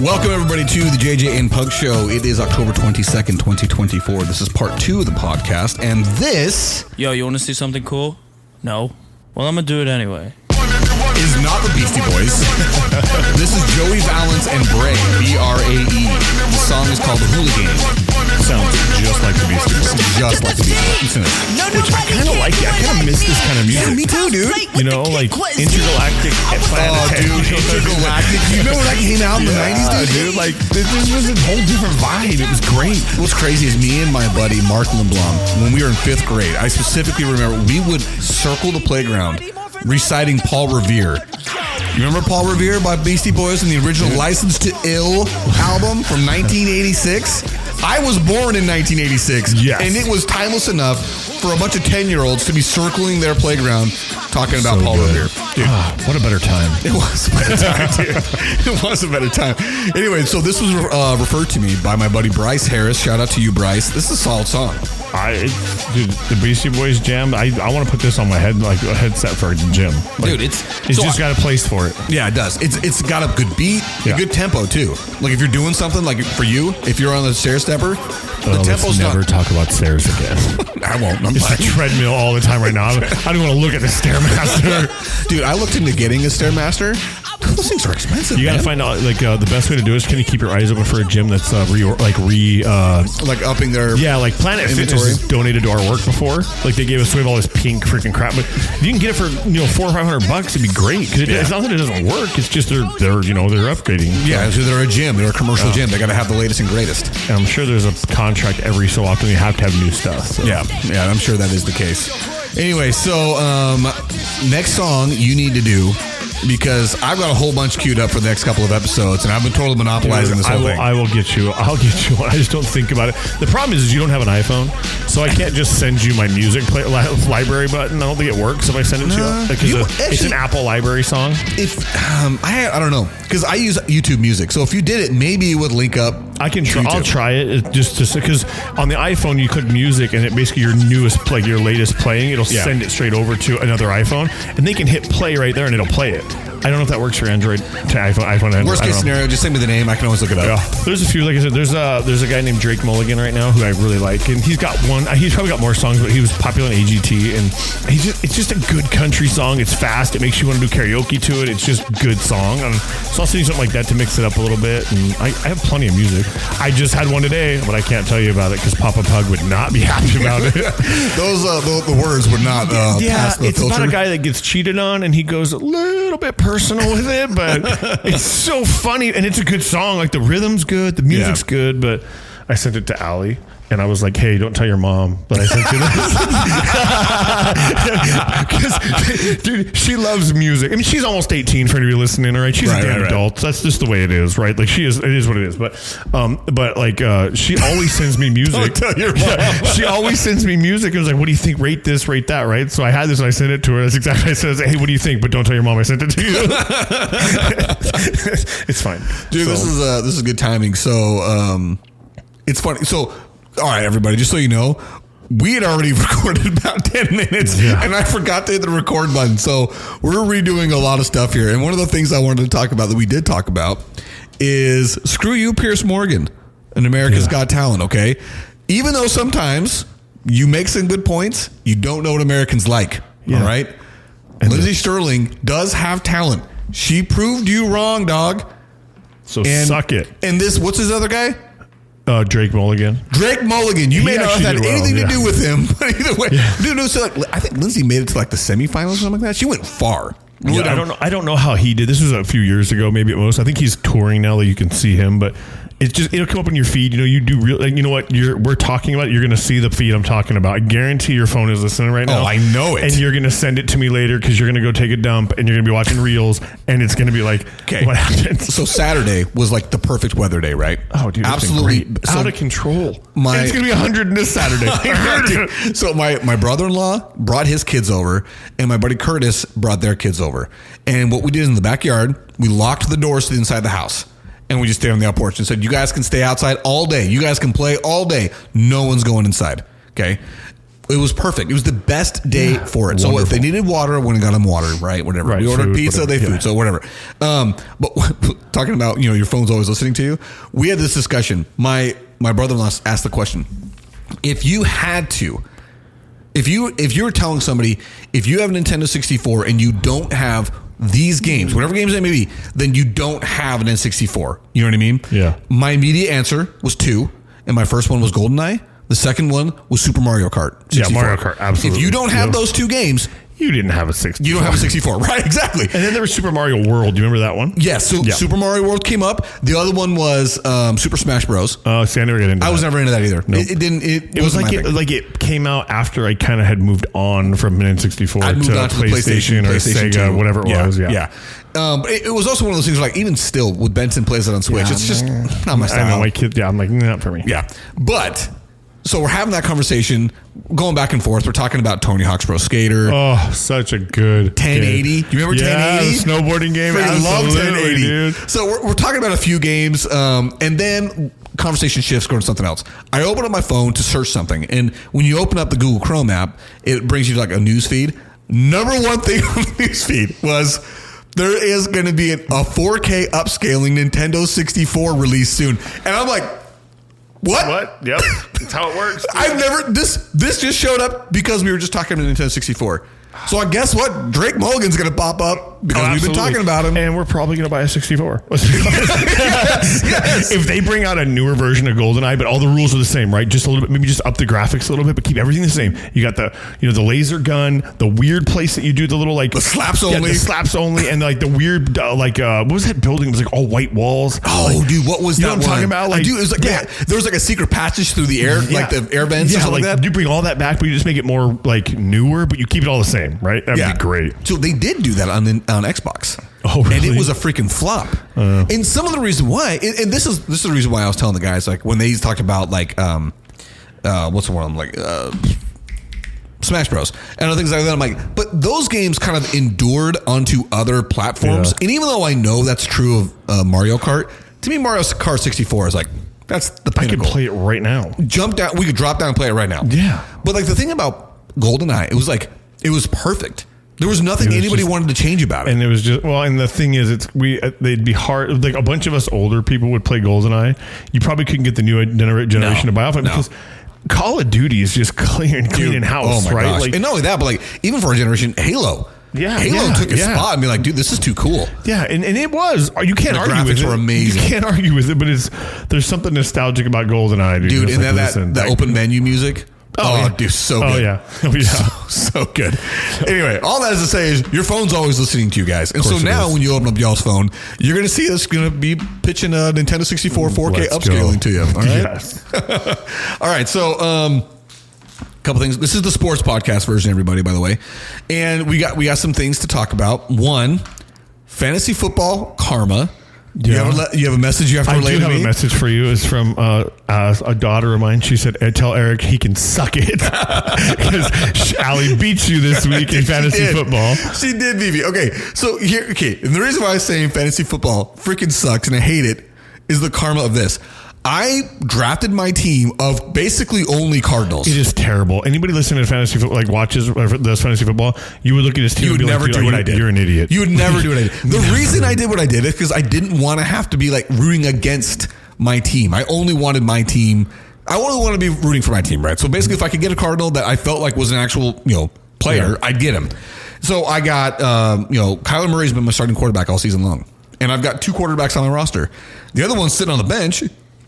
Welcome, everybody, to the JJ and Pug Show. It is October 22nd, 2024. This is part 2 of the podcast, and this... Yo, you want to see something cool? No? Well, I'm going to do it anyway. ...is not the Beastie Boys. This is Joey Valance and Bray, B-R-A-E. The song is called Hooligan. Sounds just like the Beastie Boys. Just like the Beastie Boys. Which I kind of like it. I kind of miss this kind of music. Yeah, me too, dude. You know, like Intergalactic. Intergalactic. You remember that came out in the 90s, dude? Like, this was a whole different vibe. It was great. What's crazy is me and my buddy Mark LeBlanc, when we were in 5th grade, I specifically remember we would circle the playground reciting Paul Revere. You remember Paul Revere by Beastie Boys and the original License to Ill album from 1986? I was born in 1986, and it was timeless enough for a bunch of 10-year-olds to be circling their playground talking about Paul Revere. Dude, what a better time. It was a better time, dude. It was a better time. Anyway, so this was referred to me by my buddy Bryce Harris. Shout out to you, Bryce. This is a solid song. Dude, the Beastie Boys jam, I want to put this on my head, like a headset for a gym. Like, dude, it's just got a place for it. Yeah, it does. It's got a good beat, a good tempo too. Like if you're doing something, like for you, if you're on the stair stepper, the tempo's never talk about stairs again. I won't. It's a treadmill all the time right now. I don't want to look at the Stairmaster. Dude, I looked into getting a Stairmaster. Those things are expensive. You got to find out the best way to do it is can you keep your eyes open for a gym that's upping their like Planet inventory. Fitness has donated to our work before. Like they gave us away with all this pink freaking crap, but if you can get it for $400 or $500, it'd be great because it's not that it doesn't work. It's just they're upgrading. Yeah, so they're a gym. They're a commercial gym. They got to have the latest and greatest. And I'm sure there's a contract every so often. You have to have new stuff. So. Yeah, I'm sure that is the case. Anyway, so next song you need to do. Because I've got a whole bunch queued up for the next couple of episodes, and I've been totally monopolizing this whole thing. I'll get you one. I just don't think about it. The problem is you don't have an iPhone, so I can't just send you my music library button. I don't think it works if I send it to you. Because it's an Apple library song. If I don't know, because I use YouTube Music, so if you did it, maybe it would link up. I'll try it just because on the iPhone you click music, and it basically your latest playing. It'll send it straight over to another iPhone, and they can hit play right there, and it'll play it. I don't know if that works for Android to iPhone. Worst case scenario, just send me the name. I can always look it up. Yeah. There's a few, like I said, there's a guy named Drake Mulligan right now who I really like, and he's got one. He's probably got more songs, but he was popular in AGT, and it's just a good country song. It's fast. It makes you want to do karaoke to it. It's just a good song. So I'll send you something like that to mix it up a little bit. And I have plenty of music. I just had one today, but I can't tell you about it because Papa Pug would not be happy about it. Those the words would not pass the it's filter. About a guy that gets cheated on, and he goes a little bit personal with it. But it's so funny, and it's a good song. Like the rhythm's good, the music's good. But I sent it to Allie, and I was like, "Hey, don't tell your mom that I sent you this." Because, dude, she loves music. I mean, she's almost 18 for her to be listening. All right, she's a damn adult. That's just the way it is, right? Like she is. It is what it is. But she always sends me music. Don't tell your mom. She always sends me music. It was like, "What do you think? Rate this, rate that." Right? So I had this, and I sent it to her. That's exactly what I said. I was like, "Hey, what do you think?" But don't tell your mom I sent it to you. It's fine, dude. This is good timing. So it's funny. So all right, everybody, just so you know, we had already recorded about 10 minutes, and I forgot to hit the record button. So we're redoing a lot of stuff here. And one of the things I wanted to talk about that we did talk about is screw you, Pierce Morgan, and America's Got Talent, okay? Even though sometimes you make some good points, you don't know what Americans like, all right? And Lindsey Sterling does have talent. She proved you wrong, dog. So suck it. And this, what's his other guy? Drake Mulligan. You may not have had anything to do with him, but either way, dude. So I think Lindsay made it to like the semifinals or something like that. She went far. Yeah, I don't know how he did. This was a few years ago, maybe at most. I think he's touring now that you can see him, but it'll come up on your feed. You do real. You know what we're talking about. You're going to see the feed I'm talking about. I guarantee your phone is listening right now. Oh, I know it. And you're going to send it to me later because you're going to go take a dump and you're going to be watching reels and it's going to be like, okay, what happened? So Saturday was like the perfect weather day, right? Oh, dude, absolutely out of control. It's going to be 100 this Saturday. So my brother-in-law brought his kids over, and my buddy Curtis brought their kids over. And what we did in the backyard, we locked the doors to the inside of the house. And we just stayed on the out porch and said, you guys can stay outside all day. You guys can play all day. No one's going inside. Okay. It was perfect. It was the best day for it. So if they needed water, I went and got them water, right? Whatever. Right, we ordered food, pizza, whatever. they food, so whatever. But talking about, your phone's always listening to you. We had this discussion. My brother-in-law asked the question: if you had to, if you were telling somebody, if you have a Nintendo 64 and you don't have these games, whatever games they may be, then you don't have an N64. You know what I mean? Yeah. My immediate answer was 2, and my first one was GoldenEye. The second one was Super Mario Kart 64. Yeah, Mario Kart, absolutely. If you don't have those 2 games, you didn't have a 64. you don't have a 64. Right, exactly. And then there was Super Mario World. Do you remember that one? Yes, so Super Mario World came up. The other one was Super Smash Bros. See, I never got into that. I was never into that either. Nope. It didn't. It was like it came out after I kind of had moved on from an N64 I moved on to the PlayStation or PlayStation Sega, 2. whatever it was. Yeah. But it was also one of those things like, even still, with Benson plays it on Switch, it's just not my style. I know my kid. Yeah, I'm like, not for me. Yeah, but so we're having that conversation, going back and forth. We're talking about Tony Hawk's Pro Skater. Oh, such a good 1080. game. You remember 1080? The snowboarding game. I love Absolutely, 1080. dude. So we're talking about a few games, and then conversation shifts going to something else. I open up my phone to search something, and when you open up the Google Chrome app, it brings you to like a news feed. Number one thing on the news feed was, there is going to be a 4K upscaling Nintendo 64 release soon. And I'm like, what? Yep. That's how it works. I've never, this just showed up because we were just talking about Nintendo 64. So I guess what? Drake Mulligan's going to pop up because we've been talking about him. And we're probably going to buy a 64. Yes. If they bring out a newer version of GoldenEye, but all the rules are the same, right? Just a little bit, maybe just up the graphics a little bit, but keep everything the same. You got the, the laser gun, the weird place that you do the little like The slaps only. the slaps only, and like the weird what was that building? It was like all white walls. Oh, dude, what was You that know what I'm one? talking about? Like, dude, it was like there was like a secret passage through the air, like the air vents or something like that. You bring all that back, but you just make it more like newer, but you keep it all the same, right? That'd be great. So they did do that on Xbox. Oh, really? And it was a freaking flop. And some of the reason why, and this is the reason why I was telling the guys, like when they talked about like what's the one, like Smash Bros. And other things like that, I'm like, but those games kind of endured onto other platforms. Yeah. And even though I know that's true of Mario Kart, to me Mario Kart 64 is like, that's the pinnacle. I could play it right now. Jump down, we could drop down and play it right now. Yeah. But like the thing about GoldenEye, it was like, it was perfect. There was nothing anybody wanted to change about it. And it was just, and the thing is, they'd be hard. Like a bunch of us older people would play GoldenEye. You probably couldn't get the new generation to buy off it because Call of Duty is just cleaning house, oh my right? gosh. Like, and not only that, but like even for our generation, Halo. Yeah, Halo took a spot and be like, dude, this is too cool. Yeah, and it was. You can't The argue with it. graphics were amazing. You can't argue with it, but there's something nostalgic about GoldenEye, Dude, It's and like, then that open menu music. Oh, dude, so good. Oh yeah. So good. Anyway, all that is to say is your phone's always listening to you guys. And so now when you open up y'all's phone, you're going to see us going to be pitching a Nintendo 64 4K upscaling to you. All right. Yes. All right. So, couple things. This is the sports podcast version, everybody, by the way. And we got some things to talk about. One, fantasy football karma. Yeah. You have a message you have to relay to me? I do have a message for you. It's from a daughter of mine. She said, tell Eric he can suck it. Because Allie beat you this week in fantasy football. She did beat me. Okay, so here, and the reason why I'm saying fantasy football freaking sucks and I hate it is the karma of this. I drafted my team of basically only Cardinals. It is terrible. Anybody listening to fantasy football, like watches or does fantasy football, you would look at his team. You would and be never like, do what I did. You're an idiot. You would never do what I did. The reason I did what I did is because I didn't want to have to be like rooting against my team. I only wanted my team. I only want to be rooting for my team, right? So basically, if I could get a Cardinal that I felt like was an actual, player, I'd get him. So I got, Kyler Murray's been my starting quarterback all season long, and I've got 2 quarterbacks on my roster. The other one's sitting on the bench.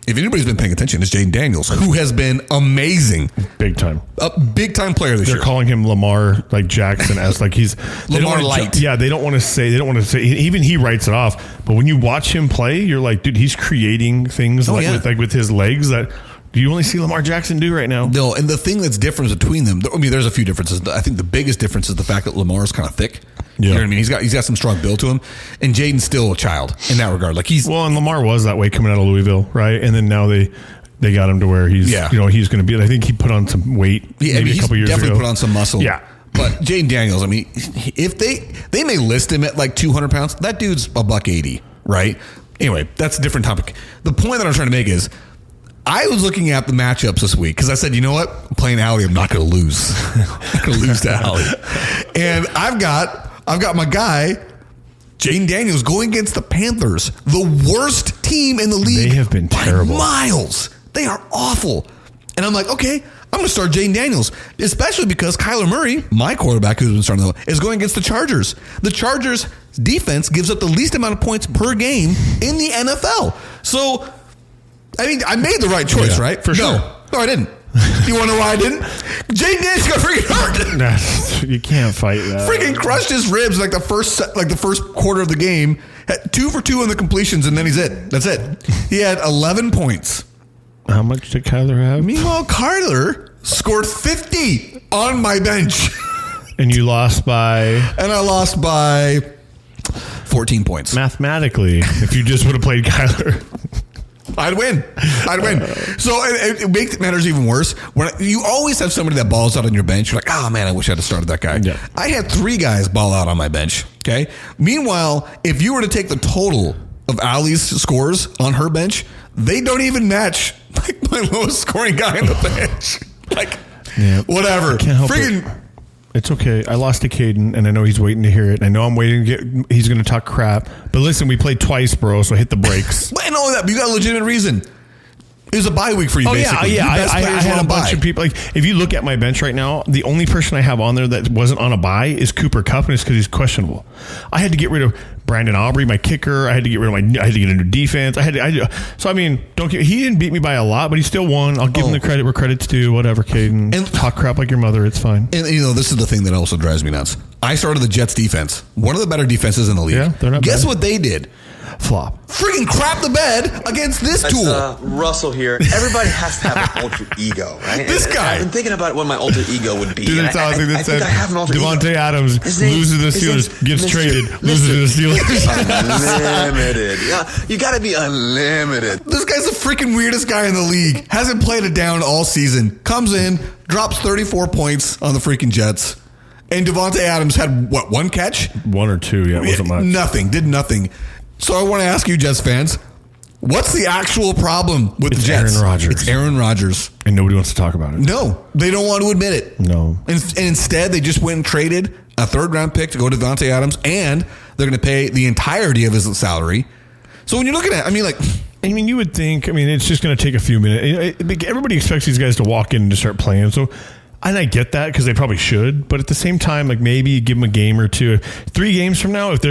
If anybody's been paying attention, it's Jaden Daniels, who has been amazing. Big time. A big time player this year. They're calling him Lamar like Jackson as like he's Lamar Light. Yeah, they don't want to say even he writes it off. But when you watch him play, you're like, dude, he's creating things with his legs that you only see Lamar Jackson do right now. No, and the thing that's different between them, I mean, there's a few differences. I think the biggest difference is the fact that Lamar's kind of thick. Yeah. You know what I mean? He's got some strong build to him, and Jaden's still a child in that regard. Like and Lamar was that way coming out of Louisville, right? And then now they got him to where he's he's going to be. I think he put on some weight maybe a couple years ago. Definitely put on some muscle. Yeah. But Jaden Daniels, I mean, if they may list him at like 200 pounds, that dude's $180, right? Anyway, that's a different topic. The point that I'm trying to make is I was looking at the matchups this week because I said, you know what? I'm playing Allie. I'm not going to lose. I'm not going to lose to Allie. And I've got my guy, Jaden Daniels, going against the Panthers, the worst team in the league. They have been terrible. By miles. They are awful. And I'm like, okay, I'm going to start Jaden Daniels, especially because Kyler Murray, my quarterback who's been starting, is going against the Chargers. The Chargers defense gives up the least amount of points per game in the NFL. So, I mean, I made the right choice, right? For sure. No, I didn't. You want to know why I didn't? Jaden Daniels got freaking hurt. You can't fight that. Freaking crushed his ribs like the first quarter of the game. Had 2 for 2 on the completions, and then he's it. That's it. He had 11 points. How much did Kyler have? Meanwhile, Kyler scored 50 on my bench. And you lost by? And I lost by 14 points. Mathematically, if you just would have played Kyler, I'd win. So it makes matters even worse. When you always have somebody that balls out on your bench, you're like, oh man, I wish I had started that guy. Yeah. I had 3 guys ball out on my bench. Okay. Meanwhile, if you were to take the total of Allie's scores on her bench, they don't even match like my lowest scoring guy on the bench. Like, whatever. I can't help it. It's okay. I lost to Caden, and I know he's waiting to hear it. I know I'm waiting to get. He's going to talk crap. But listen, we played twice, bro. So hit the brakes. And all that, but you got a legitimate reason. It was a bye week for you, basically. Yeah. I had a bunch of people. Like, if you look at my bench right now, the only person I have on there that wasn't on a bye is Cooper Kupp, and it's because he's questionable. I had to get rid of Brandon Aubrey, my kicker. I had to get rid of I had to get a new defense. So I mean, he didn't beat me by a lot, but he still won. I'll give him the credit where credit's due. Whatever, Caden. And talk crap like your mother. It's fine. And this is the thing that also drives me nuts. I started the Jets defense, one of the better defenses in the league. Yeah, they're not Guess bad. what they did? Flop. Freaking crap the bed against this tool. Russell here. Everybody has to have an alter ego, right? This guy. I've been thinking about what my alter ego would be. Dude, that's how I think that said I have an alter ego. Devontae Adams loses to the Steelers, gets traded, loses to the Steelers. Unlimited. You got to be unlimited. This guy's the freaking weirdest guy in the league. Hasn't played it down all season. Comes in, drops 34 points on the freaking Jets. And Devontae Adams had, what, 1 catch? 1 or 2, yeah, it wasn't much. Nothing. Did nothing. So I want to ask you, Jets fans, what's the actual problem with the Jets? Aaron Rodgers. It's Aaron Rodgers. And nobody wants to talk about it. No, they don't want to admit it. No. And instead, they just went and traded a 3rd-round pick to go to Devontae Adams, and they're going to pay the entirety of his salary. So when you're looking at it, I mean, you would think, it's just going to take a few minutes. Everybody expects these guys to walk in and to start playing. So, and I get that because they probably should, but at the same time, like maybe give them a game or 2. 3 games from now, if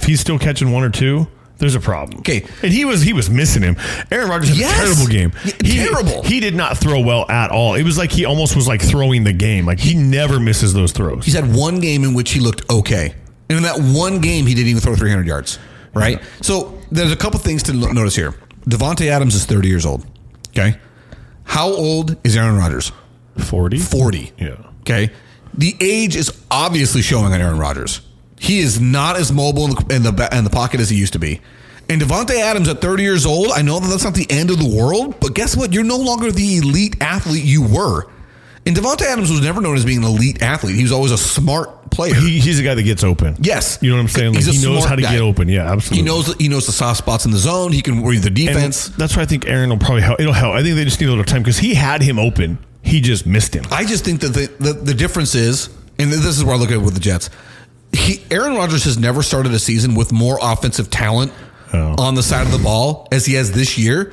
he's still catching 1 or 2, there's a problem. Okay. And he was missing him. Aaron Rodgers had a terrible game. Terrible. He did not throw well at all. It was like he almost was like throwing the game. Like he never misses those throws. He's had 1 game in which he looked okay. And in that 1 game, he didn't even throw 300 yards. Right? Yeah. So there's a couple things to notice here. Devontae Adams is 30 years old. Okay. How old is Aaron Rodgers? 40. 40. Yeah. Okay. The age is obviously showing on Aaron Rodgers. He is not as mobile in the pocket as he used to be. And Devontae Adams at 30 years old, I know that that's not the end of the world, but guess what? You're no longer the elite athlete you were. And Devontae Adams was never known as being an elite athlete. He was always a smart player. He's a guy that gets open. Yes. You know what I'm saying? Like, he knows how to get open. Yeah, absolutely. He knows the soft spots in the zone. He can read the defense. And that's why I think Aaron will probably help. It'll help. I think they just need a little time because he had him open. He just missed him. I just think that the difference is, and this is where I look at it with the Jets, Aaron Rodgers has never started a season with more offensive talent on the side of the ball as he has this year,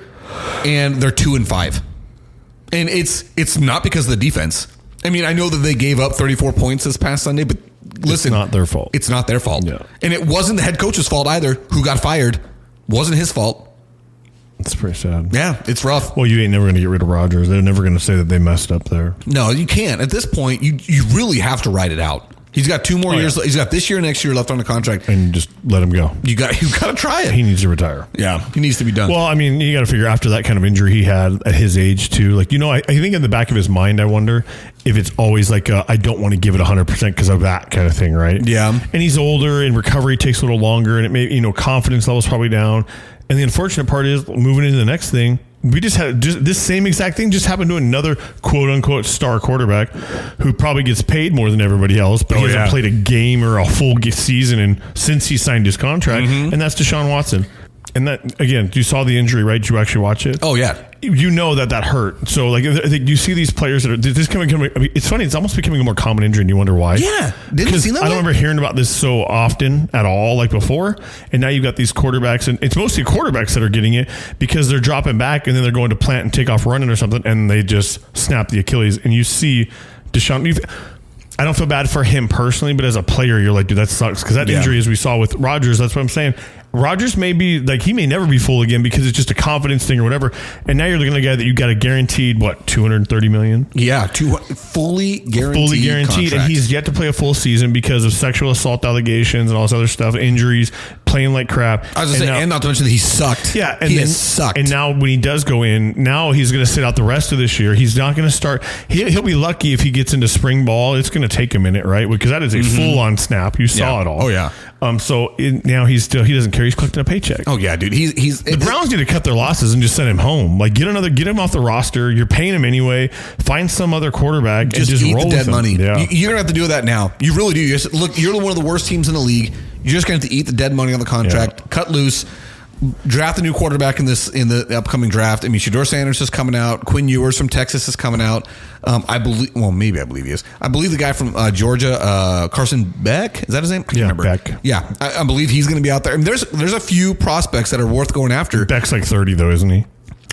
and they're 2-5. And it's not because of the defense. I mean, I know that they gave up 34 points this past Sunday, but listen, it's not their fault. It's not their fault. Yeah. And it wasn't the head coach's fault either, who got fired. Wasn't his fault. It's pretty sad. Yeah, it's rough. Well, you ain't never going to get rid of Rodgers. They're never going to say that they messed up there. No, you can't. At this point, you really have to ride it out. He's got 2 more years. He's got this year and next year left on the contract. And just let him go. You got to try it. He needs to retire. Yeah, he needs to be done. Well, I mean, you got to figure after that kind of injury he had at his age too. Like, I think in the back of his mind, I wonder if it's always like I don't want to give it 100% because of that kind of thing, right? Yeah. And he's older, and recovery takes a little longer, and it may confidence levels probably down. And the unfortunate part is moving into the next thing. We just had this same exact thing just happened to another quote unquote star quarterback who probably gets paid more than everybody else, but he hasn't played a game or a full season since he signed his contract, and that's Deshaun Watson. And that, again, you saw the injury, right? Did you actually watch it? Oh, yeah. You know that hurt. So, like, you see these players that are this coming. I mean, it's funny. It's almost becoming a more common injury, and you wonder why. Yeah, didn't you see that? I don't remember hearing about this so often at all, like before. And now you've got these quarterbacks, and it's mostly quarterbacks that are getting it because they're dropping back, and then they're going to plant and take off running or something, and they just snap the Achilles. And you see Deshaun. I don't feel bad for him personally, but as a player, you're like, dude, that sucks. Because that injury, as we saw with Rodgers, that's what I'm saying. Rodgers may be like, he may never be full again because it's just a confidence thing or whatever. And now you're looking at a guy that you got a guaranteed, $230 million? Yeah, fully guaranteed contract. And he's yet to play a full season because of sexual assault allegations and all this other stuff, injuries, playing like crap. I was going to say, and not to mention that he sucked. Yeah, and he has sucked. And now when he does go in, now he's going to sit out the rest of this year. He's not going to start. He'll be lucky if he gets into spring ball. It's going to take a minute, right? Because that is a full-on snap. You saw it all. Oh, yeah. Now he doesn't care. He's collecting a paycheck. Oh yeah, dude. The Browns need to cut their losses and just send him home. Like get him off the roster. You're paying him anyway. Find some other quarterback and just eat roll the dead with money. Yeah. You're gonna have to do that now. You really do. Look, you're one of the worst teams in the league. You're just gonna have to eat the dead money on the contract. Cut loose. Draft a new quarterback in the upcoming draft. I mean, Shedeur Sanders is coming out. Quinn Ewers from Texas is coming out. I believe he is. I believe the guy from Georgia, Carson Beck, is that his name? I can't remember. Beck. Yeah, I believe he's going to be out there. I mean, there's a few prospects that are worth going after. Beck's like 30 though, isn't he?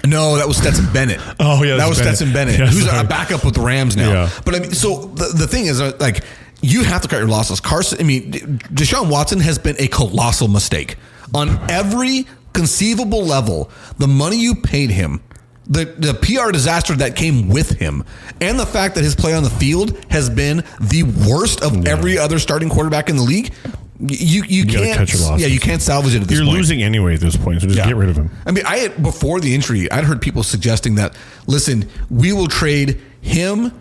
No, that was Stetson Bennett. Oh yeah, that was Stetson Bennett, who's a backup with the Rams now. Yeah. But I mean, so the thing is, like, you have to cut your losses. Deshaun Watson has been a colossal mistake on every conceivable level. The money you paid him, the PR disaster that came with him, and the fact that his play on the field has been the worst of every other starting quarterback in the league. You can't cut your losses. Yeah, you can't salvage it at this point. You're losing anyway at this point, so just get rid of him. I mean, before the injury, I'd heard people suggesting that, listen, we will trade him,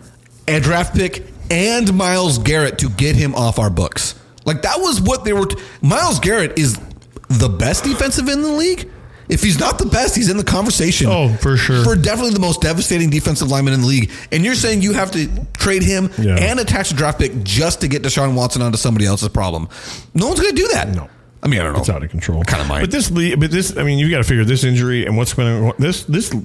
a draft pick, and Myles Garrett to get him off our books. Like, that was what they were. Myles Garrett is the best defensive end in the league. If he's not the best, he's in the conversation. Oh, for sure. For definitely the most devastating defensive lineman in the league. And you're saying you have to trade him and attach a draft pick just to get Deshaun Watson onto somebody else's problem. No one's going to do that. No. I mean, I don't know. It's out of control. Kind of might. But this, I mean, you got to figure this injury and what's going on. This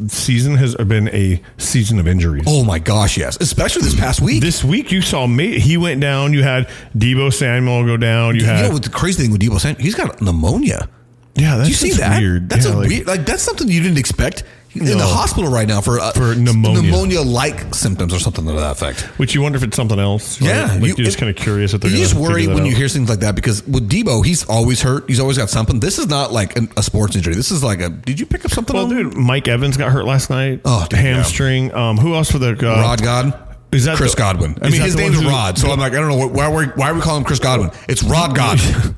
season has been a season of injuries. Oh my gosh, yes. Especially this past week. This week you saw he went down. You had Deebo Samuel go down. You know what the crazy thing with Deebo Samuel? He's got pneumonia. Yeah, that's you see that? Weird. That's weird. Like, that's something you didn't expect. In the hospital right now for pneumonia-like symptoms or something to that effect. Which you wonder if it's something else. Right? Yeah, you're just kind of curious if they're. You just worry when you hear things like that because with Deebo, he's always hurt. He's always got something. This is not like a sports injury. This is like a. Did you pick up something? Well, dude, Mike Evans got hurt last night. Oh, hamstring. Yeah. Who else for the Rod Godwin? Is that Chris Godwin? I mean, his name's Rod, so I'm like, I don't know why we call him Chris Godwin. It's Rod Godwin,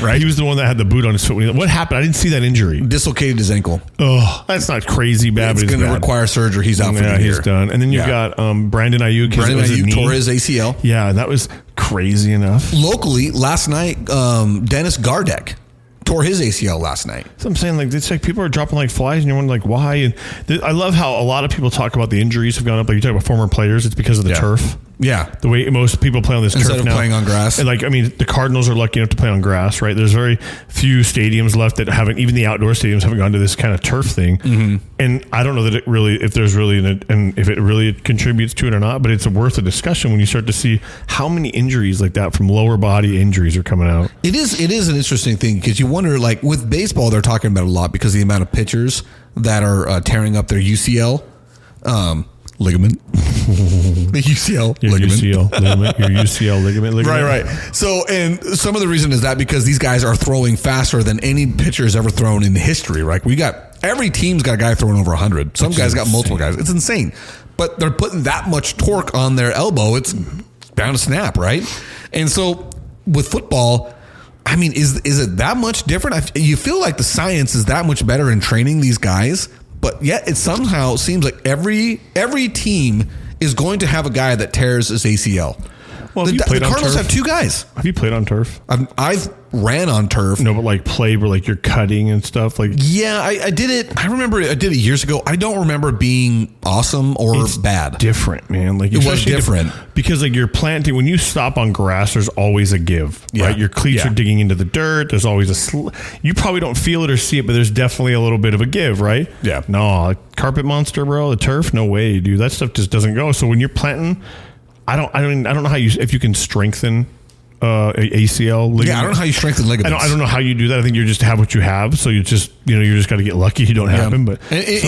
right? He was the one that had the boot on his foot. What happened? I didn't see that injury. Dislocated his ankle. Oh, that's not crazy bad. It's going to require surgery. He's out for the year. He's done. And then you've got Brandon Ayuk. Brandon Ayuk tore his ACL. Yeah, that was crazy enough. Locally, last night, Dennis Gardeck tore his ACL last night. So I'm saying, like, it's like people are dropping like flies, and you're wondering, like, why? And I love how a lot of people talk about the injuries have gone up. Like you talk about former players, it's because of the turf. Yeah, the way most people play on this turf now. Instead of playing on grass. And like, I mean, the Cardinals are lucky enough to play on grass, right? There's very few stadiums left that haven't, even the outdoor stadiums haven't gone to this kind of turf thing. Mm-hmm. And I don't know that it really, if there's really, and if it really contributes to it or not, but it's worth a discussion when you start to see how many injuries like that from lower body injuries are coming out. It is an interesting thing because you wonder, like with baseball, they're talking about it a lot because of the amount of pitchers that are tearing up their UCL. Ligament. The UCL ligament. Your UCL ligament. Right. So, and some of the reason is that because these guys are throwing faster than any pitcher's ever thrown in history, right? Every team's got a guy throwing over 100. Some guys got multiple guys. It's insane. But they're putting that much torque on their elbow. It's bound to snap, right? And so with football, I mean, is it that much different? You feel like the science is that much better in training these guys, but yet it somehow seems like every team is going to have a guy that tears his ACL. Well, the Cardinals have two guys. Have you played on turf? I've ran on turf. No, but like played where like you're cutting and stuff. Like, yeah, I did it. I remember I did it years ago. I don't remember it being awesome or bad. Different, man. Like it was different because like you're planting. When you stop on grass, there's always a give, right? Your cleats are digging into the dirt. There's always you probably don't feel it or see it, but there's definitely a little bit of a give, right? Yeah. No, carpet monster, bro. The turf, no way, dude. That stuff just doesn't go. So when you're planting, I don't know if you can strengthen ACL ligament. Yeah, I don't know how you strengthen ligaments. I don't know how you do that. I think you just have what you have. So you just got to get lucky. You don't have them. But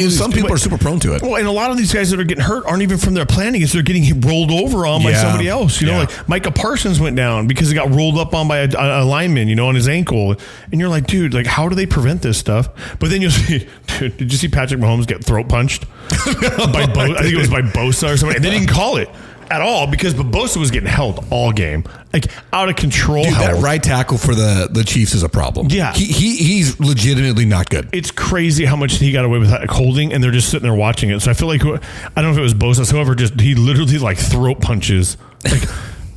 some people are super prone to it. Well, and a lot of these guys that are getting hurt aren't even from their planting. It's they're getting rolled over on by somebody else. You know, like Micah Parsons went down because he got rolled up on by a lineman, on his ankle. And you're like, dude, like how do they prevent this stuff? But then you'll see, dude, did you see Patrick Mahomes get throat punched by I think it was by Bosa or somebody. And they didn't call it at all because Bosa was getting held all game, like out of control. Dude, that right tackle for the Chiefs is a problem. Yeah, he's legitimately not good. It's crazy how much he got away with holding, and they're just sitting there watching it. So I feel like I don't know if it was Bosa, whoever he literally like throat punches. Like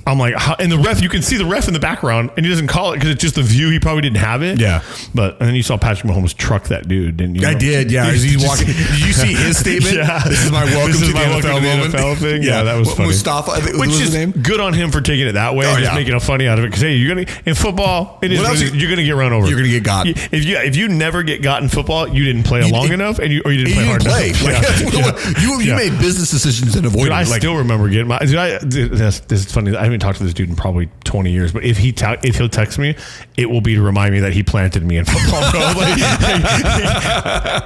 I'm like, and the ref, you can see the ref in the background, and he doesn't call it because it's just the view. He probably didn't have it. Yeah. And then you saw Patrick Mahomes truck that dude, didn't you? I did, yeah. As he's walking, did you see his statement? Yeah. This is my welcome to the NFL thing. Yeah, that was funny. Mustafa, I think, which was is his name? Good on him for taking it that way and just making a funny out of it. Because hey, in football, you're gonna get run over. You're gonna get got. If you never get got in football, you didn't play long enough, or you didn't play hard enough. You made business decisions and avoided. I still remember getting my. This is funny. I haven't talked to this dude in probably 20 years, but if he'll text me, it will be to remind me that he planted me in football, bro.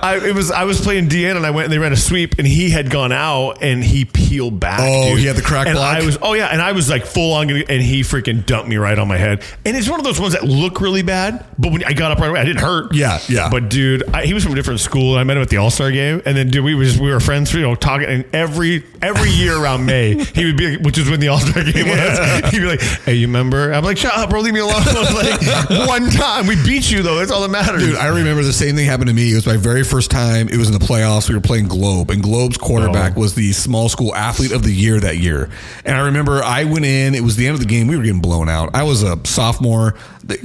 I was playing DN and I went and they ran a sweep and he had gone out and he peeled back. Oh, dude. he had the crack block. I was like full on and he freaking dumped me right on my head. And it's one of those ones that look really bad, but when I got up right away, I didn't hurt. Yeah. But dude, he was from a different school and I met him at the All-Star game. And then dude, we were friends, talking. And every year around May, he would be, which is when the All-Star game was. He'd be like, "Hey, you remember?" I'm like, "Shut up, bro, leave me alone." Like, one time we beat you though. That's all that matters. Dude, I remember the same thing happened to me. It was my very first time. It was in the playoffs. We were playing Globe, and Globe's quarterback was the small school athlete of the year that year. And I remember I went in. It was the end of the game. We were getting blown out. I was a sophomore.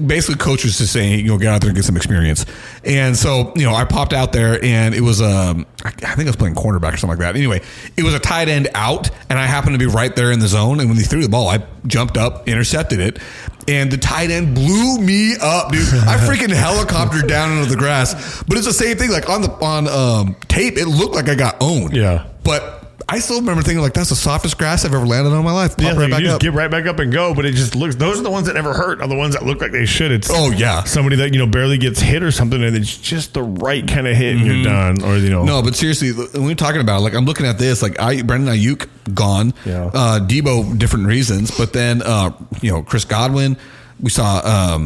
Basically, coach was just saying, get out there and get some experience. And so, I popped out there, and it was I think I was playing cornerback or something like that. Anyway, it was a tight end out, and I happened to be right there in the zone. And when they threw the ball, I jumped up, intercepted it, and the tight end blew me up, dude. I freaking helicoptered down into the grass. But it's the same thing. Like on tape, it looked like I got owned. Yeah. But I still remember thinking like that's the softest grass I've ever landed on in my life. Pop right back you just up. Get right back up and go. But it just looks. Those are the ones that never hurt. Are the ones that look like they should. It's somebody that barely gets hit or something, and it's just the right kind of hit, and you're done. Or No, but seriously, when we're talking about it, like I'm looking at this, like Brandon Ayuk gone, Debo different reasons, but then Chris Godwin, we saw.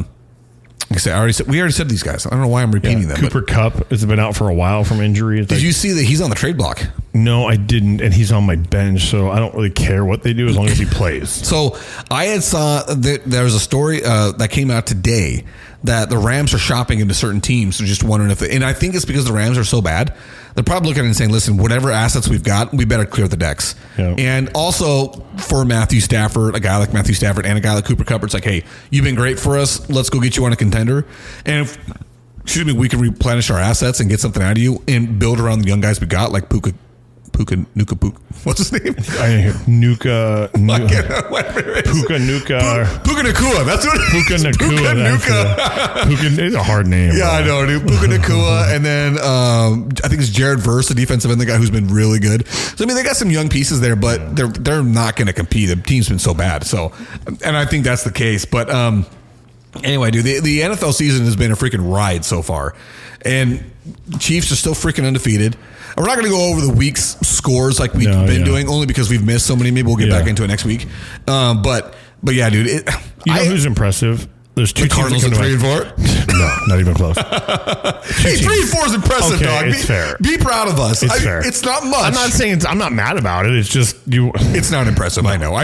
Like I said, we already said these guys. I don't know why I'm repeating them. Cooper Kupp has been out for a while from injury. Did you see that he's on the trade block? No, I didn't, and he's on my bench, so I don't really care what they do as long as he plays. So I had saw that there was a story that came out today that the Rams are shopping into certain teams. So just wondering and I think it's because the Rams are so bad. They're probably looking at it and saying, listen, whatever assets we've got, we better clear the decks. Yeah. And also for Matthew Stafford, a guy like Matthew Stafford and a guy like Cooper Kupp, it's like, hey, you've been great for us. Let's go get you on a contender. And we can replenish our assets and get something out of you and build around the young guys we got, like Puka. What's his name? Puka Nakua. That's what it is. Puka Nakua. It's a hard name. Yeah, I know, dude. Puka Nakua. And then I think it's Jared Verse, the defensive end, the guy who's been really good. So, I mean, they got some young pieces there, but they're not going to compete. The team's been so bad. So, and I think that's the case. But anyway, dude, the NFL season has been a freaking ride so far. And Chiefs are still freaking undefeated. We're not going to go over the week's scores like we've been doing, only because we've missed so many. Maybe we'll get back into it next week. But yeah, dude. Who's impressive? There's two the Cardinals at 3 and 4. No, not even close. Hey, 3 and 4 is impressive, dog. It's fair. Be proud of us. It's fair. It's not much. I'm not saying I'm not mad about it. It's just you. It's not impressive. I know.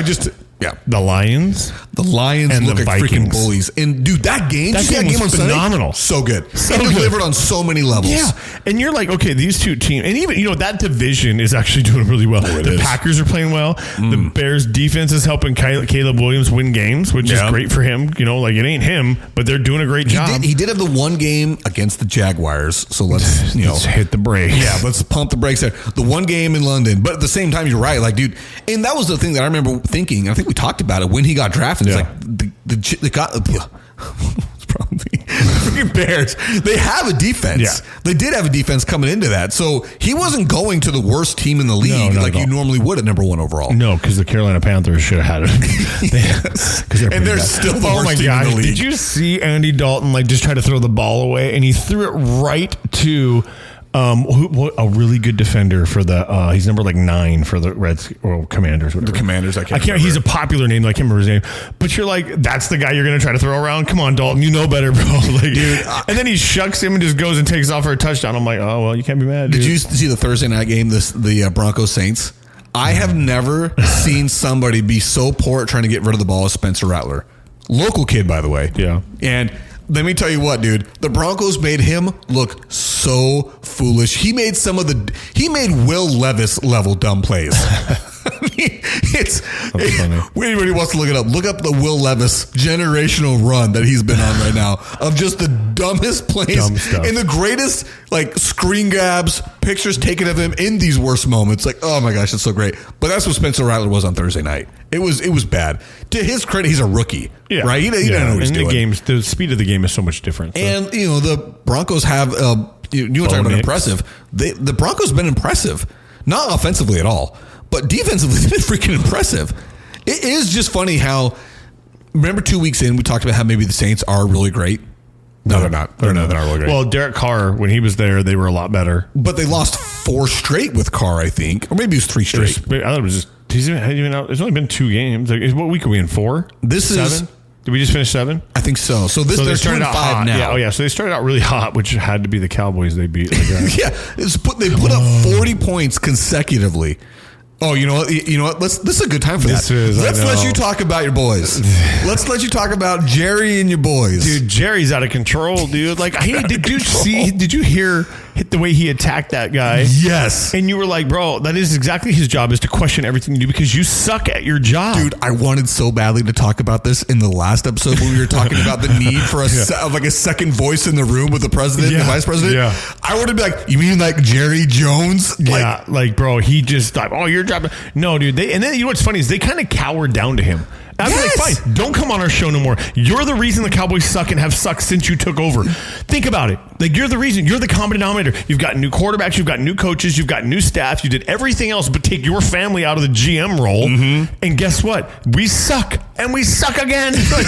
Yeah. The Lions and look the like freaking Vikings. bullies. And dude, that game was on phenomenal. Sunday, so good. So It good. delivered on so many levels. Yeah. And you're like, okay, these two teams, and even, that division is actually doing really well. The Packers are playing well. The Bears defense is helping Caleb Williams win games, which is great for him. Like, it ain't him, but they're doing a great job. He did have the one game against the Jaguars. So let's hit the brakes. Yeah, let's pump the brakes there. The one game in London. But at the same time, you're right. Like, dude, and that was the thing that I remember thinking. I think we talked about it when he got drafted. It's like the probably freaking Bears. They have a defense. Yeah. They did have a defense coming into that. So he wasn't going to the worst team in the league like you normally would at number one overall. No, because the Carolina Panthers should have had it. And they're still the worst team in the league. Did you see Andy Dalton just try to throw the ball away, and he threw it right to a really good defender for the he's number 9 for the Commanders. Whatever. The Commanders. I can't. He's a popular name. I can't remember his name. But you're like, that's the guy you're going to try to throw around. Come on, Dalton. You know better, bro. Dude. And then he shucks him and just goes and takes off for a touchdown. I'm like, oh well, you can't be mad. Dude. Did you see the Thursday night game? The Broncos Saints. I have never seen somebody be so poor at trying to get rid of the ball as Spencer Rattler. Local kid, by the way. Yeah. And let me tell you what, dude. The Broncos made him look so foolish. He made Will Levis level dumb plays. I mean, anybody wants to look it up. Look up the Will Levis generational run that he's been on right now of just the dumbest plays and the greatest screen grabs, pictures taken of him in these worst moments. Like, oh my gosh, it's so great. But that's what Spencer Rattler was on Thursday night. It was bad. To his credit, he's a rookie, right? He doesn't know what he's doing. The speed of the game is so much different. So. And the Broncos have you were talking about impressive. The Broncos have been impressive, not offensively at all. But defensively, they've been freaking impressive. It is just funny how, remember 2 weeks in, we talked about how maybe the Saints are really great. No, they're not. They're not really great. Well, Derek Carr, when he was there, they were a lot better. But they lost 4 straight with Carr, I think. Or maybe it was 3 straight. I thought it was just, there's only been 2 games. What week are we in, 4? This 7? is... Did we just finish 7? I think so. So they're 2-5 now. Yeah, so they started out really hot, which had to be the Cowboys they beat. Yeah, they put up 40 points consecutively. Oh, you know what? This is a good time for that. Let's let you talk about your boys. Let's let you talk about Jerry and your boys. Dude, Jerry's out of control, dude. Did you hear the way he attacked that guy? Yes. And you were like, bro, that is exactly his job, is to question everything you do because you suck at your job. Dude, I wanted so badly to talk about this in the last episode when we were talking about the need for a second voice in the room with the president and the vice president. Yeah. I would have been like, you mean like Jerry Jones? Bro, he just thought, oh, your job. No, dude. And then you know what's funny is they kind of cowered down to him. I'd be like, fine, don't come on our show no more. You're the reason the Cowboys suck and have sucked since you took over. Think about it. You're the reason. You're the common denominator. You've got new quarterbacks. You've got new coaches. You've got new staff. You did everything else but take your family out of the GM role. Mm-hmm. And guess what? We suck. And we suck again. We suck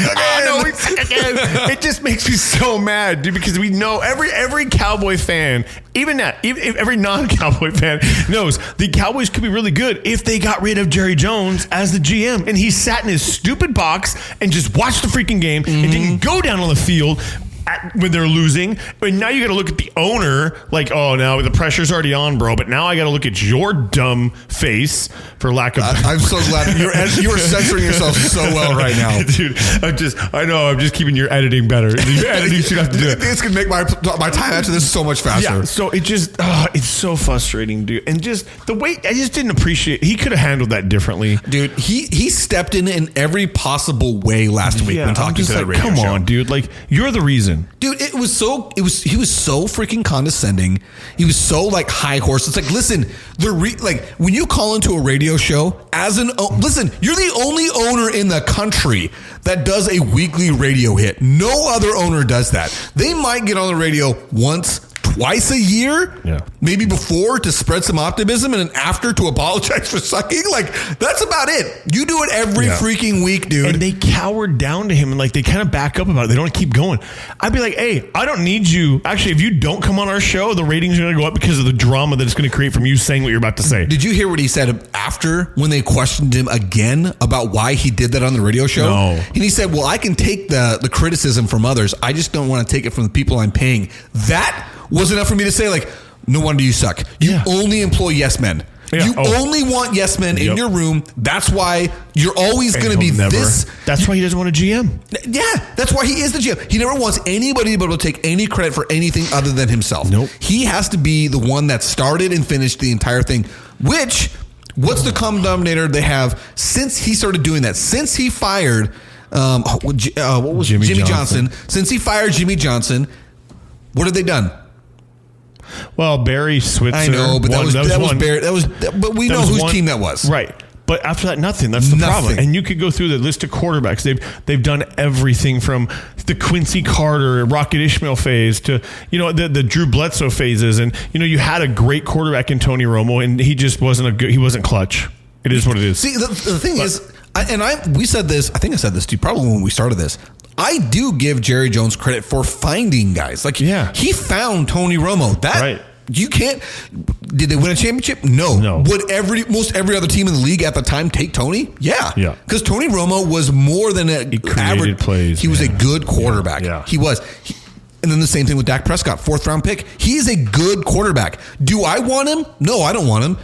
again. It just makes me so mad, dude, because we know every Cowboy fan, even every non-Cowboy fan knows the Cowboys could be really good if they got rid of Jerry Jones as the GM, and he sat in his stupid box and just watched the freaking game and didn't go down on the field when they're losing. But now you got to look at the owner like, oh, now the pressure's already on, bro. But now I got to look at your dumb face for lack of. I'm so glad you are censoring yourself so well right now, dude. I'm just keeping your editing better. Your editing should have to do it. This can make my time after this so much faster. Yeah. So it just it's so frustrating, dude. And just the way I just didn't appreciate. He could have handled that differently, dude. He stepped in every possible way last week when talking to that radio show. Come on, dude. You're the reason. Dude, he was so freaking condescending. He was so high horse. It's like, listen, when you call into a radio show listen, you're the only owner in the country that does a weekly radio hit. No other owner does that. They might get on the radio twice a year, maybe before to spread some optimism and then after to apologize for sucking. That's about it. You do it every freaking week, dude. And they cowered down to him and they kind of back up about it. They don't keep going. I'd be like, hey, I don't need you. Actually, if you don't come on our show, the ratings are going to go up because of the drama that it's going to create from you saying what you're about to say. Did you hear what he said after when they questioned him again about why he did that on the radio show? No. And he said, well, I can take the criticism from others. I just don't want to take it from the people I'm paying. That was enough for me to say, no wonder you suck. You only employ yes men. Yeah. You only want yes men in your room. That's why you're always going to be this. That's why he doesn't want a GM. Yeah, that's why he is the GM. He never wants anybody to be able to take any credit for anything other than himself. Nope. He has to be the one that started and finished the entire thing, which, what's the common denominator they have since he started doing that? Since he fired, what was Jimmy Johnson? Since he fired Jimmy Johnson, what have they done? Well, Barry Switzer. I know, but that was Barry. But we know whose team that was. Right. But after that, nothing. That's the problem. And you could go through the list of quarterbacks. They've done everything from the Quincy Carter, Rocket Ishmael phase to, the Drew Bledsoe phases. And, you had a great quarterback in Tony Romo, and he just he wasn't clutch. It is what it is. See, the thing is, we said this, I think I said this to you probably when we started this. I do give Jerry Jones credit for finding guys. He found Tony Romo. Right. You can't. Did they win a championship? No. Would most every other team in the league at the time take Tony? Yeah. Because Tony Romo was more than an average plays. He was a good quarterback. Yeah. He was. And then the same thing with Dak Prescott, 4th round pick. He's a good quarterback. Do I want him? No, I don't want him.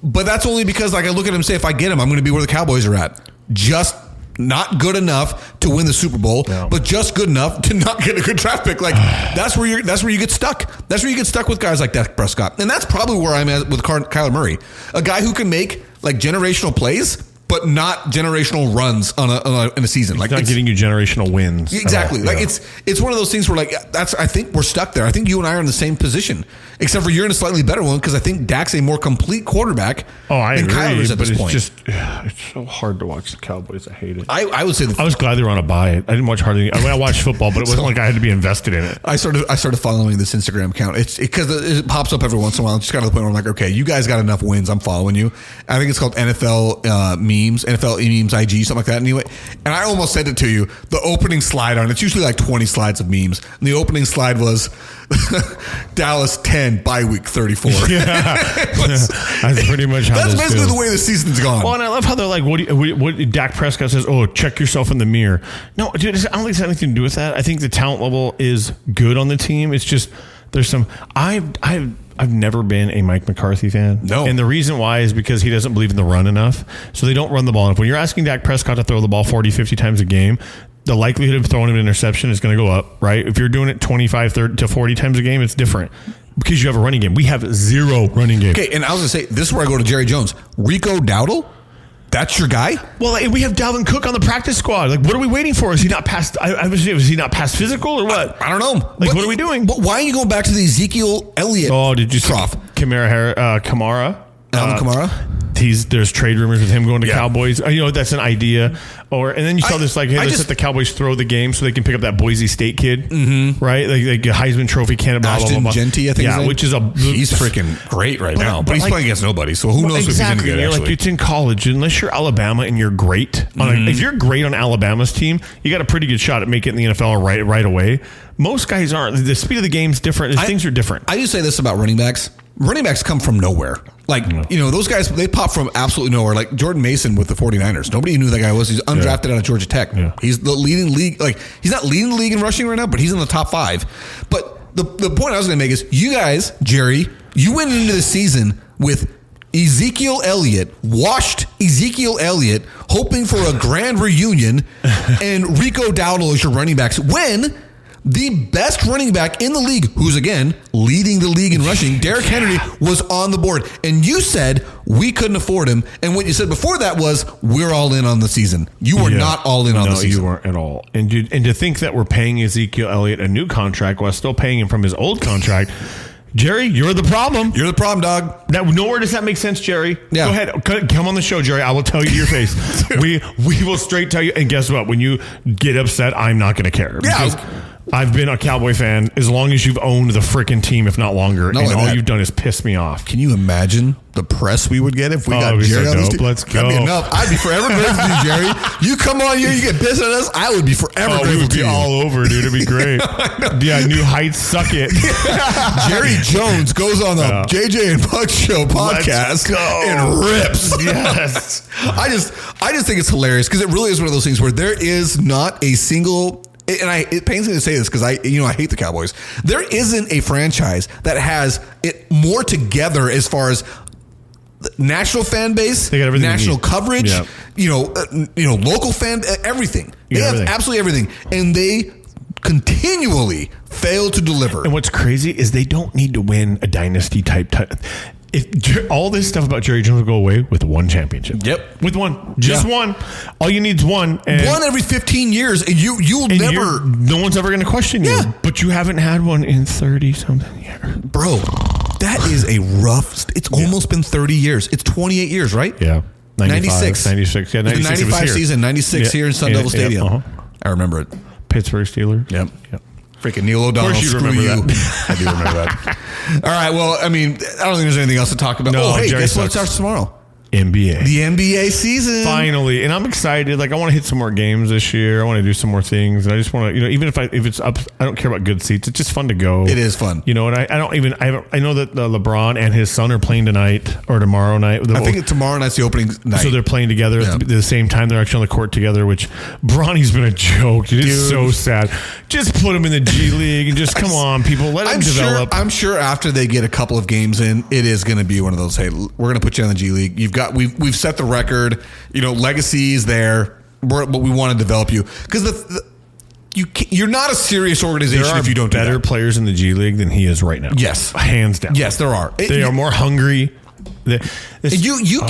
But that's only because I look at him and say, if I get him, I'm going to be where the Cowboys are at. Just not good enough to win the Super Bowl, but just good enough to not get a good draft pick. That's where you get stuck. That's where you get stuck with guys like Dak Prescott. And that's probably where I'm at with Kyler Murray. A guy who can make generational plays, but not generational runs in a season. It's not getting you generational wins. Exactly. It's one of those things where I think we're stuck there. I think you and I are in the same position, except for you're in a slightly better one because I think Dak's a more complete quarterback. Oh, I than agree. Kyler's at but this point. It's so hard to watch the Cowboys. I hate it. I would say I was glad they were on a bye. I didn't watch hardly. I watched football, but it wasn't like I had to be invested in it. I started following this Instagram account. It's because it pops up every once in a while. It's just got to the point where I'm like, okay, you guys got enough wins. I'm following you. I think it's called NFL memes, NFL memes IG, something like that. Anyway, and I almost sent it to you. The opening slide on it's usually 20 slides of memes. And the opening slide was Dallas 10 bye week 34. Yeah, that's pretty much how. That's basically the way the season's gone. Well, and I love how they're like, what Dak Prescott says, oh, check yourself in the mirror. No, dude, I don't think it's anything to do with that. I think the talent level is good on the team. It's just there's some. I've never been a Mike McCarthy fan. No. And the reason why is because he doesn't believe in the run enough. So they don't run the ball enough. When you're asking Dak Prescott to throw the ball 40, 50 times a game, the likelihood of throwing him an interception is going to go up, right? If you're doing it 25, 30 to 40 times a game, it's different. Because you have a running game. We have zero running game. Okay, and I was going to say, this is where I go to Jerry Jones. Rico Dowdle? That's your guy? Well, we have Dalvin Cook on the practice squad. What are we waiting for? Is he not past? Was he not past physical or what? I don't know. What are we doing? But why are you going back to the Ezekiel Elliott? Oh, did you see trough? Kamara? Alvin Kamara? There's trade rumors with him going to Cowboys. That's an idea. And then you saw this let's let the Cowboys throw the game so they can pick up that Boise State kid, right? Like Heisman Trophy candidate, blah, blah, blah, blah. Genty, I think. Yeah, which is he's freaking great right now. But he's playing against nobody, so who knows if he's any good. Actually, it's in college. Unless you're Alabama and you're great, if you're great on Alabama's team, you got a pretty good shot at making it in the NFL right away. Most guys aren't. The speed of the game's different. Things are different. I do say this about running backs. Running backs come from nowhere. Those guys, they pop from absolutely nowhere. Like Jordan Mason with the 49ers. Nobody knew who that guy was. He's undrafted out of Georgia Tech. Yeah. He's the leading league. He's not leading the league in rushing right now, but he's in the top 5. But the point I was going to make is you guys, Jerry, you went into the season with Ezekiel Elliott, washed Ezekiel Elliott, hoping for a grand reunion, and Rico Dowdle as your running backs when the best running back in the league, who's again leading the league in rushing, Derrick Henry, was on the board. And you said we couldn't afford him. And what you said before that was we're all in on the season. You were not all in on the season. No, you weren't at all. And to think that we're paying Ezekiel Elliott a new contract while still paying him from his old contract. Jerry, you're the problem. You're the problem, dog. Nowhere does that make sense, Jerry. Yeah. Go ahead. Come on the show, Jerry. I will tell you to your face. we will straight tell you. And guess what? When you get upset, I'm not going to care. Yeah. I've been a Cowboy fan as long as you've owned the freaking team, if not longer. And all you've done is piss me off. Can you imagine the press we would get if we got Jerry on this team? Let's go. That'd be enough. I'd be forever grateful to you, Jerry. You come on here, you get pissed at us, I would be forever grateful to you. We would be all over, dude. It'd be great. Yeah, New Heights, suck it. Jerry Jones goes on the JJ and Buck Show podcast and rips. Yes. I just think it's hilarious because it really is one of those things where there is not a single... And it pains me to say this because I hate the Cowboys. There isn't a franchise that has it more together as far as national fan base, They got everything they national need. coverage, Yeah. local fan, everything. They have everything. absolutely everything, and they continually fail to deliver. And what's crazy is they don't need to win a dynasty type. If all this stuff about Jerry Jones will go away with one championship. Yep. With one. Just Yeah. one. All you need is one. And One every 15 years, and you'll never... no one's ever going to question Yeah. you. But you haven't had one in 30-something years. Bro, that is a rough... It's almost been 30 years. It's 28 years, right? Yeah. 96. 96. Yeah, It was 96. the 95 season, 96 here in Sun Devil Stadium. I remember it. Pittsburgh Steelers. Yep. Yep. Freaking Neil O'Donnell. Of course you screw remember you. that. I do remember that. All right. Well, I mean, I don't think there's anything else to talk about. No, Hey, Jerry guess what sucks. starts tomorrow? NBA. The NBA season. Finally, and I'm excited. Like I want to hit some more games this year. I want to do some more things, and I just want to, even if it's up, I don't care about good seats. It's just fun to go. It is fun. And I know that LeBron and his son are playing tonight or tomorrow night. I think tomorrow night's the opening night. So they're playing together at the same time. They're actually on the court together, which Bronny's been a joke. Dude, it's so sad. Just put him in the G League and just come on, people. Let him develop. I'm sure after they get a couple of games in, it is going to be one of those. Hey, we're going to put you on the G League. We've set the record. Legacy is there, but we want to develop you because you're not a serious organization if you don't do better that. players in the G League than he is right now. Yes, hands down. Yes, there are. They are more hungry. You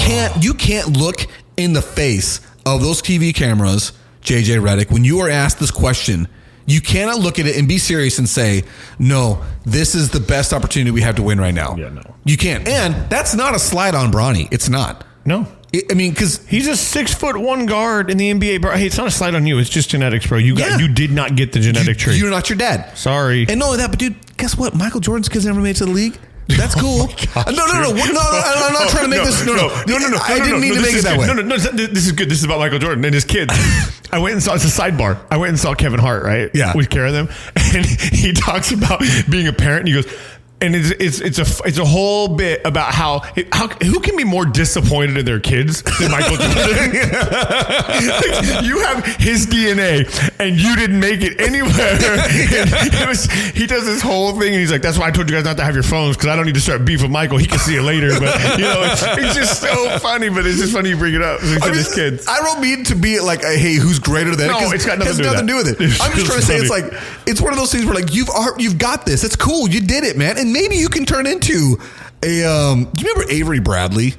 can't look in the face of those TV cameras, JJ Redick, when you are asked this question. You cannot look at it and be serious and say, no, this is the best opportunity we have to win right now. Yeah, no. You can't. And that's not a slide on Bronny. It's not. No. Because he's a 6'1" guard in the NBA, bro. Hey, it's not a slide on you. It's just genetics, bro. You did not get the genetic trait. You're not your dad. Sorry. And not only that, but dude, guess what? Michael Jordan's kids never made it to the league. That's cool. Gosh, no. I'm not trying to make this. No. I didn't mean to make it that way. No. This is good. This is about Michael Jordan and his kids. I went and saw. It's a sidebar. I went and saw Kevin Hart. Right. Yeah. With care of them, and he talks about being a parent. And he goes. And it's a whole bit about how who can be more disappointed in their kids than Michael Jordan. You have his DNA and you didn't make it anywhere. He does this whole thing and he's like, that's why I told you guys not to have your phones because I don't need to start beef with Michael. He can see it later. But it's just so funny. But it's just funny you bring it up. His kids. I don't mean to be like, hey, who's greater than? No, it's got nothing to do with it. I'm just trying to say it's like it's one of those things where like you've got this. It's cool. You did it, man. And maybe you can turn into a. Do you remember Avery Bradley?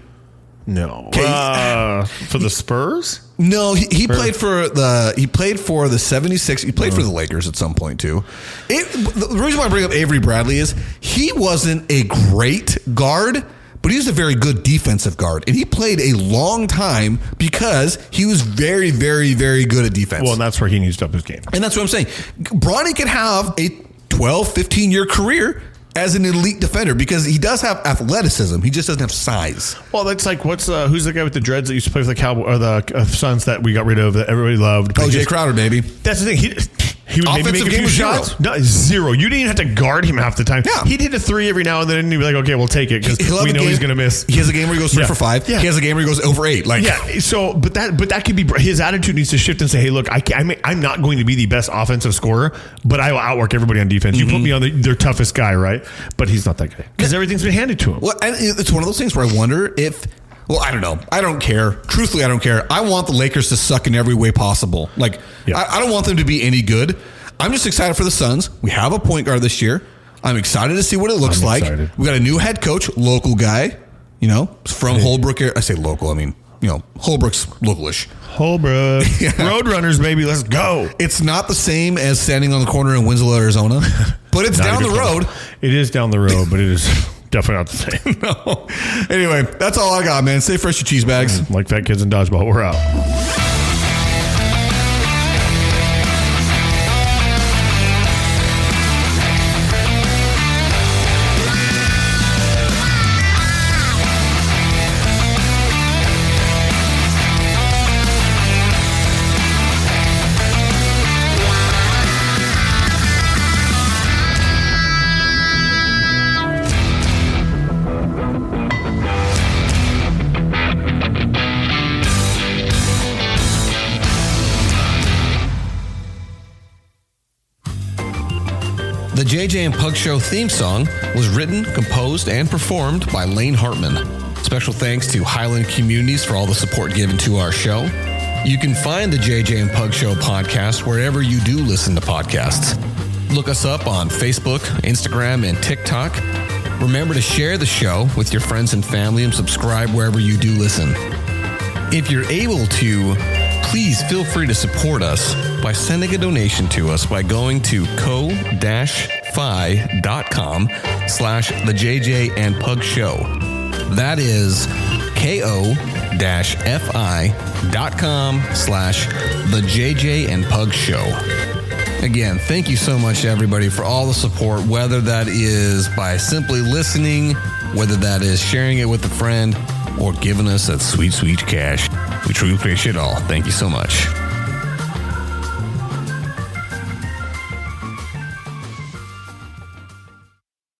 No. For the Spurs? No, he played for the 76. He played for the Lakers at some point too. The reason why I bring up Avery Bradley is he wasn't a great guard, but he was a very good defensive guard, and he played a long time because he was very, very, very good at defense. Well, and that's where he needs to up his game. And that's what I'm saying. Bronny could have a 12, 15-year career as an elite defender because he does have athleticism. He just doesn't have size. Well, that's like who's the guy with the dreads that used to play for the Cowboys or the Suns that we got rid of that everybody loved? Oh, Jay Crowder, baby. That's the thing. He would maybe make a few shots. No, zero. You didn't even have to guard him half the time. Yeah. He'd hit a three every now and then, and he'd be like, "Okay, we'll take it because we know he's going to miss." He has a game where he goes 3 for 5. Yeah. He has a game where he goes over 8. Like, yeah. So, but that could be his attitude needs to shift and say, "Hey, look, I'm not going to be the best offensive scorer, but I will outwork everybody on defense. You put me on their toughest guy, right? But he's not that guy because everything's been handed to him. Well, and it's one of those things where I wonder if. Well, I don't know. I don't care. Truthfully, I don't care. I want the Lakers to suck in every way possible. Like, I don't want them to be any good. I'm just excited for the Suns. We have a point guard this year. I'm excited to see what it looks like. Excited. We got a new head coach, local guy, from Holbrook. I say local. I mean, Holbrook's localish. Holbrook. Yeah. Roadrunners, baby. Let's go. It's not the same as standing on the corner in Winslow, Arizona, but it's down the road. It is down the road, but it is definitely not the same. No. Anyway, that's all I got, man. Stay fresh, your cheese bags. Like fat kids in dodgeball. We're out. The JJ and Pug Show theme song was written, composed, and performed by Lane Hartman. Special thanks to Highland Communities for all the support given to our show. You can find the JJ and Pug Show podcast wherever you do listen to podcasts. Look us up on Facebook, Instagram, and TikTok. Remember to share the show with your friends and family and subscribe wherever you do listen. If you're able to, please feel free to support us by sending a donation to us by going to ko-fi.com/the JJ and Pug Show. That is ko-fi.com/the JJ and Pug Show. Again, thank you so much to everybody for all the support, whether that is by simply listening, whether that is sharing it with a friend, or giving us that sweet, sweet cash. We truly appreciate it all. Thank you so much.